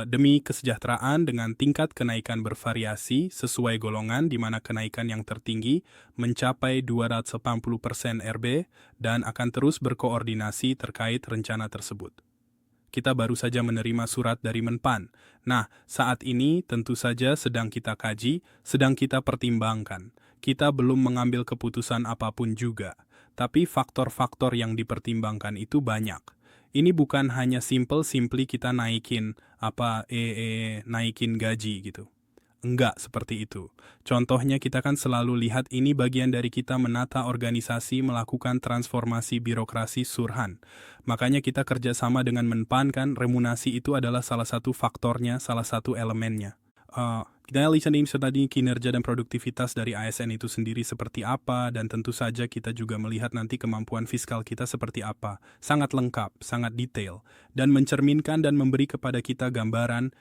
demi kesejahteraan dengan tingkat kenaikan bervariasi sesuai golongan di mana kenaikan yang tertinggi mencapai 280% RB dan akan terus berkoordinasi terkait rencana tersebut. Kita baru saja menerima surat dari Menpan. Nah, saat ini tentu saja sedang kita kaji, sedang kita pertimbangkan. Kita belum mengambil keputusan apapun juga, tapi faktor-faktor yang dipertimbangkan itu banyak. Ini bukan hanya simply kita naikin naikin gaji gitu. Enggak seperti itu. Contohnya kita kan selalu lihat ini bagian dari kita menata organisasi melakukan transformasi birokrasi Surhan. Makanya kita kerjasama dengan Menpan kan remunerasi itu adalah salah satu faktornya, salah satu elemennya. Kita lihat nih tadi kinerja dan produktivitas dari ASN itu sendiri seperti apa, dan tentu saja kita juga melihat nanti kemampuan fiskal kita seperti apa. Sangat lengkap, sangat detail, dan mencerminkan dan memberi kepada kita gambaran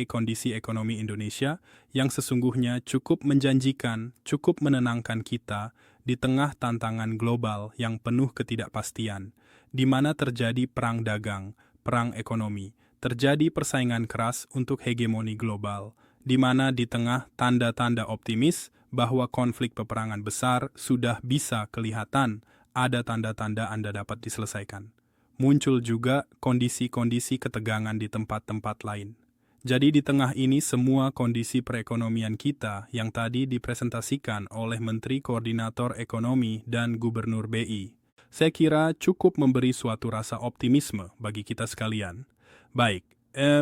kondisi ekonomi Indonesia yang sesungguhnya cukup menjanjikan, cukup menenangkan kita di tengah tantangan global yang penuh ketidakpastian, di mana terjadi perang dagang, perang ekonomi, terjadi persaingan keras untuk hegemoni global, di mana di tengah tanda-tanda optimis bahwa konflik peperangan besar sudah bisa kelihatan ada tanda-tanda Anda dapat diselesaikan. Muncul juga kondisi-kondisi ketegangan di tempat-tempat lain. Jadi di tengah ini semua kondisi perekonomian kita yang tadi dipresentasikan oleh Menteri Koordinator Ekonomi dan Gubernur BI, saya kira cukup memberi suatu rasa optimisme bagi kita sekalian. Baik,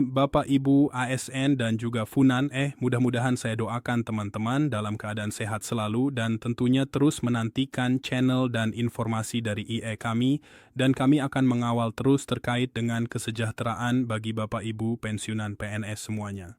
Bapak Ibu ASN dan juga Funan, mudah-mudahan saya doakan teman-teman dalam keadaan sehat selalu dan tentunya terus menantikan channel dan informasi dari IE kami, dan kami akan mengawal terus terkait dengan kesejahteraan bagi Bapak Ibu pensiunan PNS semuanya.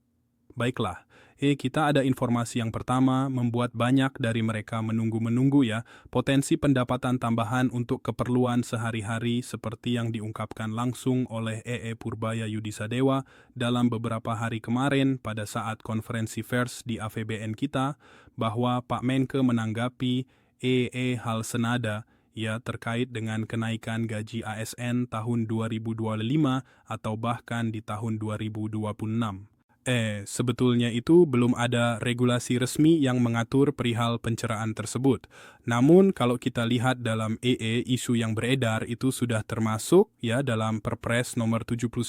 Baiklah, kita ada informasi yang pertama membuat banyak dari mereka menunggu-menunggu ya, potensi pendapatan tambahan untuk keperluan sehari-hari seperti yang diungkapkan langsung oleh Purbaya Yudisadewa dalam beberapa hari kemarin pada saat konferensi pers di AVBN kita, bahwa Pak Menke menanggapi hal senada ya terkait dengan kenaikan gaji ASN tahun 2025 atau bahkan di tahun 2026. Sebetulnya itu belum ada regulasi resmi yang mengatur perihal pencerahan tersebut. Namun kalau kita lihat dalam isu yang beredar itu sudah termasuk ya dalam Perpres nomor 79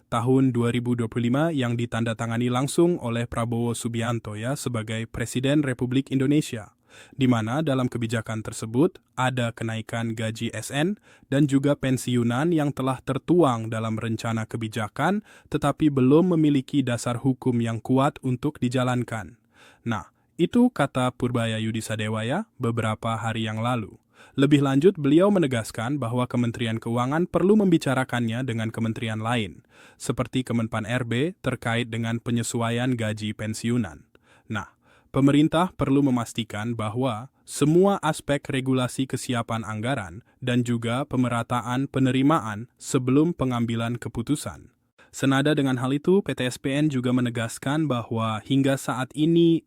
tahun 2025 yang ditandatangani langsung oleh Prabowo Subianto ya sebagai Presiden Republik Indonesia, di mana dalam kebijakan tersebut ada kenaikan gaji SN dan juga pensiunan yang telah tertuang dalam rencana kebijakan tetapi belum memiliki dasar hukum yang kuat untuk dijalankan. Nah, itu kata Purbaya Yudisadewa ya beberapa hari yang lalu. Lebih lanjut, beliau menegaskan bahwa Kementerian Keuangan perlu membicarakannya dengan kementerian lain, seperti Kemenpan RB terkait dengan penyesuaian gaji pensiunan. Nah, pemerintah perlu memastikan bahwa semua aspek regulasi kesiapan anggaran dan juga pemerataan penerimaan sebelum pengambilan keputusan. Senada dengan hal itu, PTSPN juga menegaskan bahwa hingga saat ini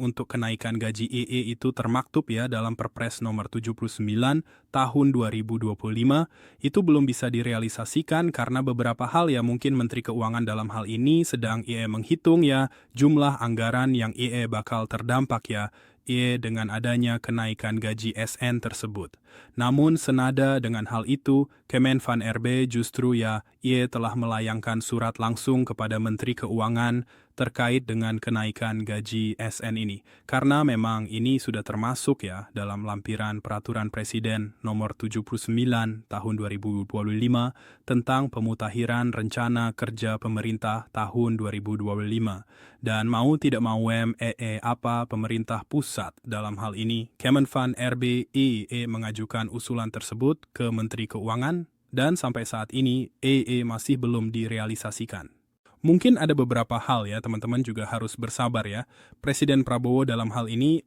untuk kenaikan gaji itu termaktub ya dalam Perpres nomor 79 tahun 2025, itu belum bisa direalisasikan karena beberapa hal ya mungkin Menteri Keuangan dalam hal ini sedang menghitung ya jumlah anggaran yang bakal terdampak ya dengan adanya kenaikan gaji SN tersebut. Namun senada dengan hal itu, Kemenpan RB justru ya telah melayangkan surat langsung kepada Menteri Keuangan terkait dengan kenaikan gaji SN ini. Karena memang ini sudah termasuk ya dalam lampiran Peraturan Presiden nomor 79 tahun 2025 tentang pemutakhiran rencana kerja pemerintah tahun 2025. Dan mau tidak mau pemerintah pusat dalam hal ini Kemenpan RBI mengajukan usulan tersebut ke Menteri Keuangan dan sampai saat ini masih belum direalisasikan. Mungkin ada beberapa hal ya teman-teman juga harus bersabar ya. Presiden Prabowo dalam hal ini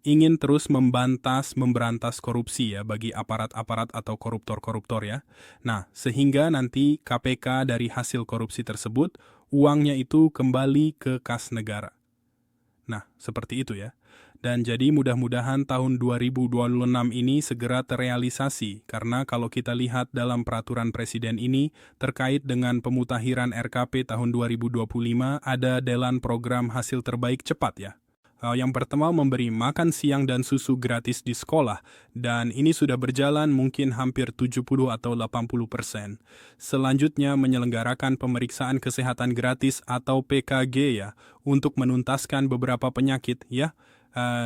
ingin terus memberantas korupsi ya bagi aparat-aparat atau koruptor-koruptor ya. Nah, sehingga nanti KPK dari hasil korupsi tersebut uangnya itu kembali ke kas negara. Nah, seperti itu ya. Dan jadi mudah-mudahan tahun 2026 ini segera terrealisasi, karena kalau kita lihat dalam peraturan presiden ini terkait dengan pemutakhiran RKP tahun 2025 ada delan program hasil terbaik cepat ya. Yang pertama memberi makan siang dan susu gratis di sekolah, dan ini sudah berjalan mungkin hampir 70 atau 80%. Selanjutnya menyelenggarakan pemeriksaan kesehatan gratis atau PKG ya, untuk menuntaskan beberapa penyakit ya.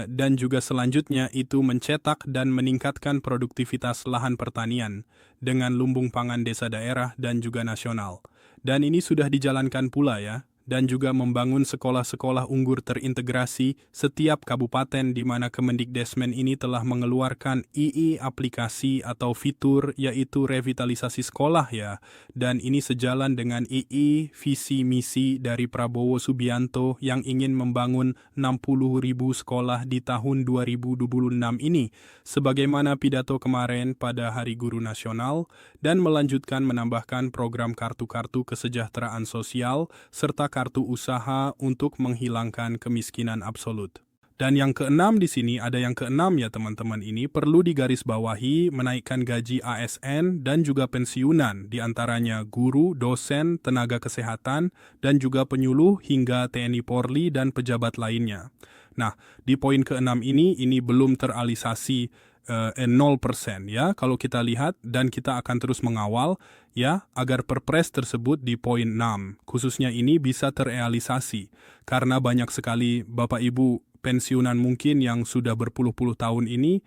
Dan juga selanjutnya itu mencetak dan meningkatkan produktivitas lahan pertanian dengan lumbung pangan desa daerah dan juga nasional. Dan ini sudah dijalankan pula ya, dan juga membangun sekolah-sekolah unggur terintegrasi setiap kabupaten di mana Kemendikdesmen ini telah mengeluarkan II aplikasi atau fitur yaitu revitalisasi sekolah ya. Dan ini sejalan dengan II visi misi dari Prabowo Subianto yang ingin membangun 60.000 sekolah di tahun 2026 ini sebagaimana pidato kemarin pada Hari Guru Nasional, dan melanjutkan menambahkan program kartu-kartu kesejahteraan sosial serta kartu usaha untuk menghilangkan kemiskinan absolut. Dan yang keenam di sini, ada yang keenam ya teman-teman, ini perlu digarisbawahi menaikkan gaji ASN dan juga pensiunan, diantaranya guru, dosen, tenaga kesehatan, dan juga penyuluh hingga TNI Polri dan pejabat lainnya. Nah, di poin keenam ini belum terrealisasi 0% ya kalau kita lihat, dan kita akan terus mengawal ya agar perpres tersebut di poin 6 khususnya ini bisa terrealisasi, karena banyak sekali Bapak Ibu pensiunan mungkin yang sudah berpuluh-puluh tahun ini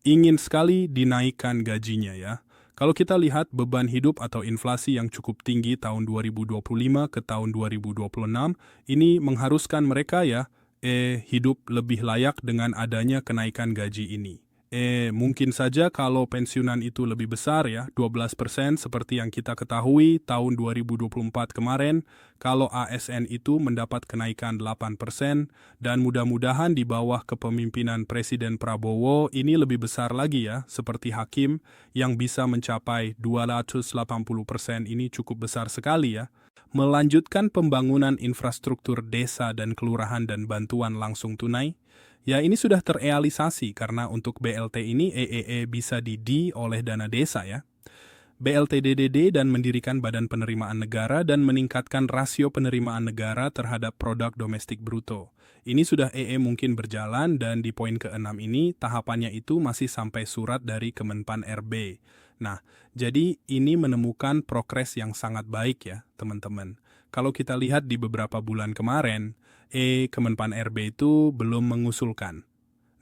ingin sekali dinaikkan gajinya ya. Kalau kita lihat beban hidup atau inflasi yang cukup tinggi tahun 2025 ke tahun 2026 ini mengharuskan mereka ya hidup lebih layak dengan adanya kenaikan gaji ini. Mungkin saja kalau pensiunan itu lebih besar ya, 12% seperti yang kita ketahui tahun 2024 kemarin, kalau ASN itu mendapat kenaikan 8%, dan mudah-mudahan di bawah kepemimpinan Presiden Prabowo ini lebih besar lagi ya, seperti hakim yang bisa mencapai 280%, ini cukup besar sekali ya. Melanjutkan pembangunan infrastruktur desa dan kelurahan dan bantuan langsung tunai, ya ini sudah terrealisasi karena untuk BLT ini bisa oleh dana desa ya. BLT DDD dan mendirikan Badan Penerimaan Negara dan meningkatkan rasio penerimaan negara terhadap produk domestik bruto. Ini sudah mungkin berjalan, dan di poin ke-6 ini tahapannya itu masih sampai surat dari Kemenpan RB. Nah, jadi ini menemukan progres yang sangat baik ya teman-teman. Kalau kita lihat di beberapa bulan kemarin, Kemenpan RB itu belum mengusulkan.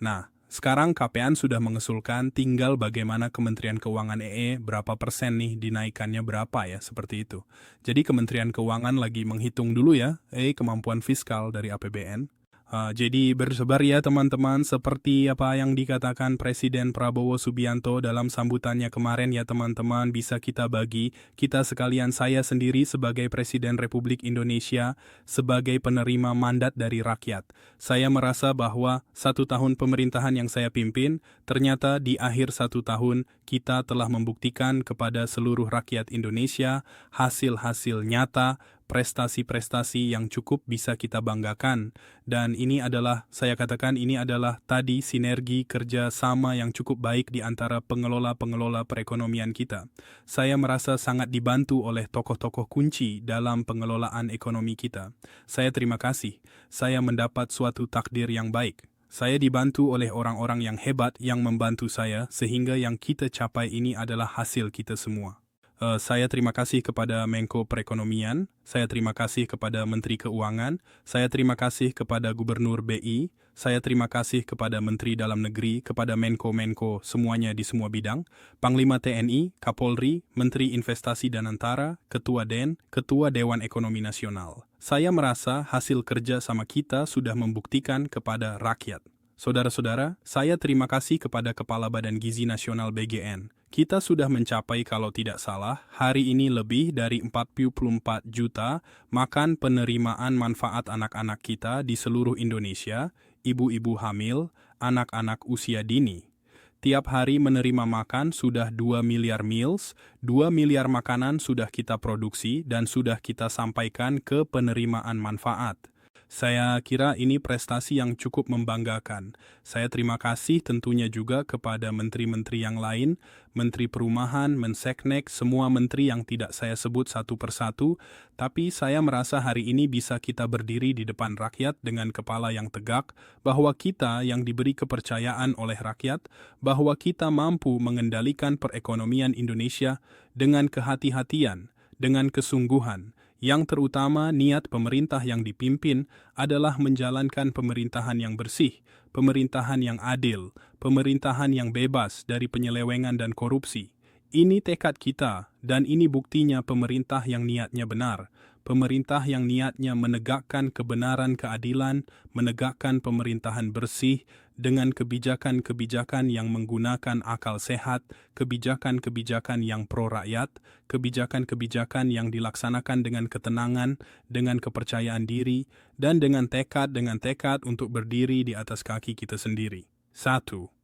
Nah, sekarang KPAN sudah mengusulkan, tinggal bagaimana Kementerian Keuangan berapa persen nih dinaikannya berapa ya, seperti itu. Jadi Kementerian Keuangan lagi menghitung dulu ya, kemampuan fiskal dari APBN. Jadi bersebar ya teman-teman, seperti apa yang dikatakan Presiden Prabowo Subianto dalam sambutannya kemarin ya teman-teman, bisa kita bagi, kita sekalian, saya sendiri sebagai Presiden Republik Indonesia, sebagai penerima mandat dari rakyat. Saya merasa bahwa 1 tahun pemerintahan yang saya pimpin, ternyata di akhir 1 tahun kita telah membuktikan kepada seluruh rakyat Indonesia hasil-hasil nyata, prestasi-prestasi yang cukup bisa kita banggakan. Dan ini adalah, saya katakan ini adalah tadi sinergi kerja sama yang cukup baik di antara pengelola-pengelola perekonomian kita. Saya merasa sangat dibantu oleh tokoh-tokoh kunci dalam pengelolaan ekonomi kita. Saya terima kasih, saya mendapat suatu takdir yang baik. Saya dibantu oleh orang-orang yang hebat yang membantu saya, sehingga yang kita capai ini adalah hasil kita semua. Saya terima kasih kepada Menko Perekonomian, saya terima kasih kepada Menteri Keuangan, saya terima kasih kepada Gubernur BI, saya terima kasih kepada Menteri Dalam Negeri, kepada Menko-Menko semuanya di semua bidang, Panglima TNI, Kapolri, Menteri Investasi dan Antara, Ketua DEN, Ketua Dewan Ekonomi Nasional. Saya merasa hasil kerja sama kita sudah membuktikan kepada rakyat. Saudara-saudara, saya terima kasih kepada Kepala Badan Gizi Nasional BGN. Kita sudah mencapai, kalau tidak salah, hari ini lebih dari 44 juta makan penerimaan manfaat anak-anak kita di seluruh Indonesia, ibu-ibu hamil, anak-anak usia dini. Tiap hari menerima makan sudah 2 miliar meals, 2 miliar makanan sudah kita produksi dan sudah kita sampaikan ke penerimaan manfaat. Saya kira ini prestasi yang cukup membanggakan. Saya terima kasih tentunya juga kepada menteri-menteri yang lain, Menteri Perumahan, Menseknek, semua menteri yang tidak saya sebut satu persatu, tapi saya merasa hari ini bisa kita berdiri di depan rakyat dengan kepala yang tegak, bahwa kita yang diberi kepercayaan oleh rakyat, bahwa kita mampu mengendalikan perekonomian Indonesia dengan kehati-hatian, dengan kesungguhan, yang terutama niat pemerintah yang dipimpin adalah menjalankan pemerintahan yang bersih, pemerintahan yang adil, pemerintahan yang bebas dari penyelewengan dan korupsi. Ini tekad kita, dan ini buktinya pemerintah yang niatnya benar, pemerintah yang niatnya menegakkan kebenaran keadilan, menegakkan pemerintahan bersih, dengan kebijakan-kebijakan yang menggunakan akal sehat, kebijakan-kebijakan yang pro-rakyat, kebijakan-kebijakan yang dilaksanakan dengan ketenangan, dengan kepercayaan diri, dan dengan tekad untuk berdiri di atas kaki kita sendiri. 1.